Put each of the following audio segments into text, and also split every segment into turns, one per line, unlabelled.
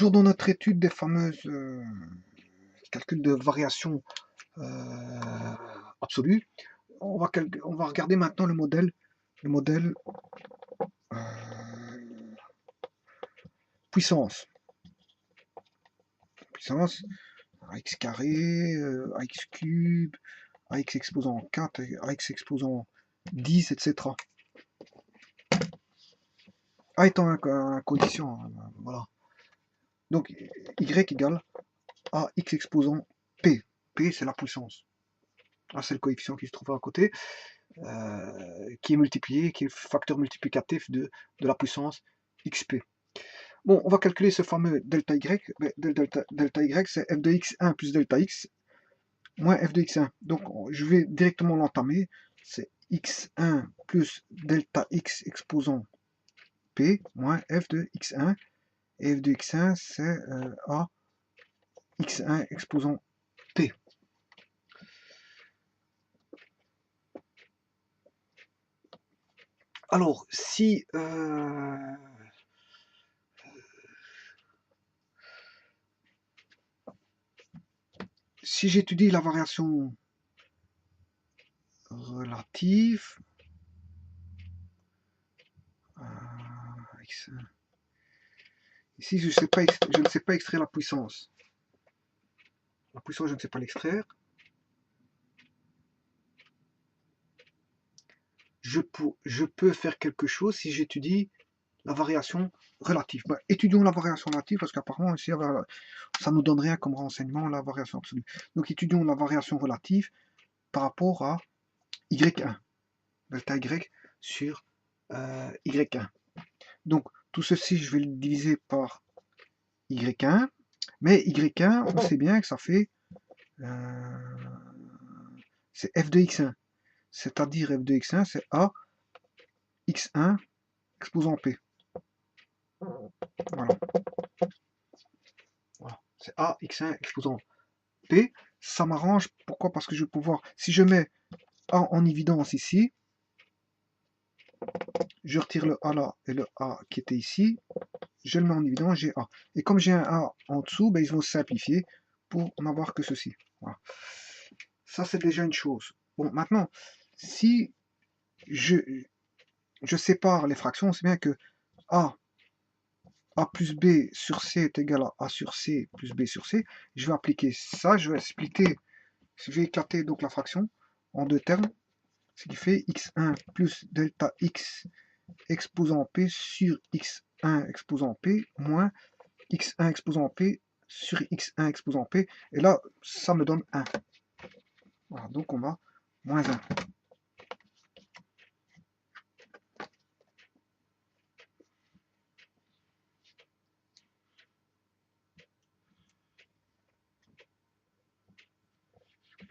toujours dans notre étude des fameuses calculs de variation absolue, on va regarder maintenant le modèle euh, puissance. Puissance, ax carré, ax cube, ax exposant 4, ax exposant 10, etc. A étant un coefficient, voilà. Donc, y égale ax exposant p. P, c'est la puissance. Là, c'est le coefficient qui se trouve à côté, qui est multiplié, qui est le facteur multiplicatif de la puissance xp. Bon, on va calculer ce fameux delta y. Delta y, c'est f de x1 plus delta x moins f de x1. Donc, je vais directement l'entamer. C'est x1 plus delta x exposant p moins f de x1. Et f de x1, c'est a x1 exposant p. Alors, si j'étudie la variation relative, ici je ne sais pas extraire la puissance. La puissance, je ne sais pas l'extraire. Je peux faire quelque chose si j'étudie la variation relative. Ben, étudions la variation relative parce qu'apparemment ici ça nous donne rien comme renseignement la variation absolue. Donc étudions la variation relative par rapport à y1, delta y sur y1. Donc tout ceci, je vais le diviser par y1, mais y1, on sait bien que ça fait c'est f de x1, c'est-à-dire f de x1, c'est a x1 exposant p. Voilà. Voilà. C'est a x1 exposant p. Ça m'arrange. Pourquoi? Parce que je vais pouvoir, si je mets a en évidence ici, je retire le a là et le a qui était ici, je le mets en évidence, j'ai a. Et comme j'ai un a en dessous, ben, ils vont se simplifier pour n'avoir que ceci. Voilà. Ça, c'est déjà une chose. Bon, maintenant, si je sépare les fractions, c'est bien que a plus b sur c est égal à a sur c plus b sur c. Je vais appliquer ça, je vais éclater donc la fraction en deux termes, ce qui fait x1 plus delta x exposant p sur x1 exposant p moins x1 exposant p sur x1 exposant p. Et là, ça me donne 1. Voilà, donc on a moins 1.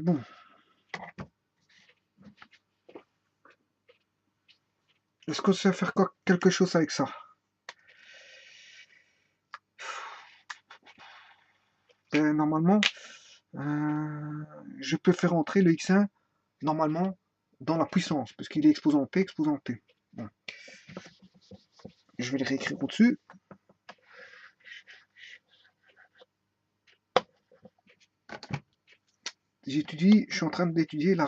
Bon. Est-ce qu'on sait faire quelque chose avec ça? Et normalement, je peux faire entrer le x1 normalement dans la puissance, parce qu'il est exposant P, exposant P. Bon. Je vais le réécrire au-dessus. Je suis en train d'étudier la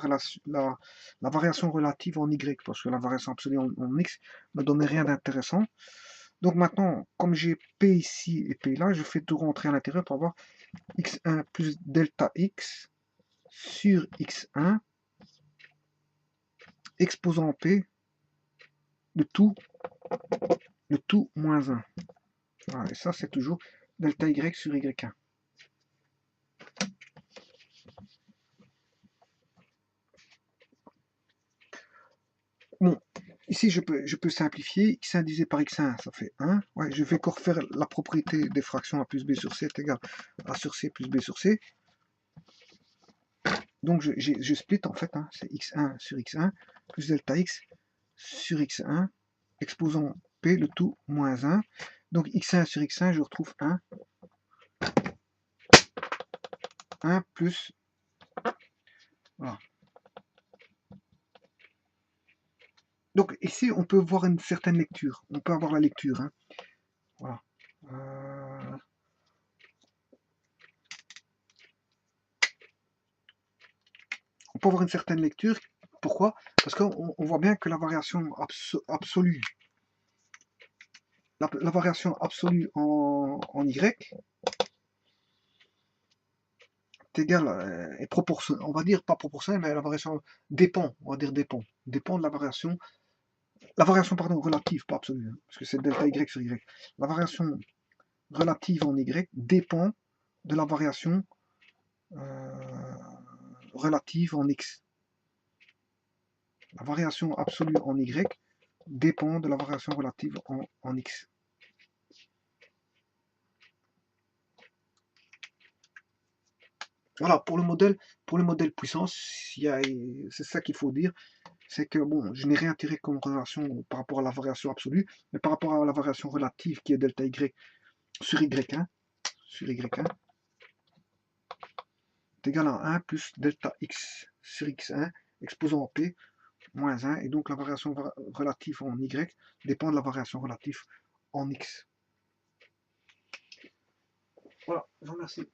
variation relative en Y, parce que la variation absolue en X ne me donnait rien d'intéressant. Donc maintenant, comme j'ai P ici et P là, je fais tout rentrer à l'intérieur pour avoir x1 plus delta x sur x1 exposant P, le tout moins 1. Voilà, et ça, c'est toujours delta y sur y1. Bon, ici, je peux simplifier. X1 divisé par X1, ça fait 1. Ouais, je vais encore faire la propriété des fractions A plus B sur C est égal à A sur C plus B sur C. Donc, je split, en fait. Hein, c'est X1 sur X1 plus delta X sur X1 exposant P, le tout moins 1. Donc, X1 sur X1, je retrouve 1. 1 plus... Voilà. Donc ici, on peut voir une certaine lecture. On peut avoir la lecture. Hein. Voilà. peut avoir une certaine lecture. Pourquoi? Parce qu'on voit bien que la variation absolue, la variation absolue en Y est égale, est proportionnelle, on va dire pas proportionnelle, mais la variation dépend, on va dire dépend de la variation pardon, relative, pas absolue, hein, parce que c'est delta Y sur Y. La variation relative en Y dépend de la variation relative en X. La variation absolue en Y dépend de la variation relative en X. Voilà, pour le modèle puissance, c'est ça qu'il faut dire, c'est que bon, je n'ai rien tiré comme relation par rapport à la variation absolue, mais par rapport à la variation relative qui est delta Y sur Y1, est égal à 1 plus delta X sur X1 exposant P moins 1, et donc la variation relative en Y dépend de la variation relative en X. Voilà, je vous remercie.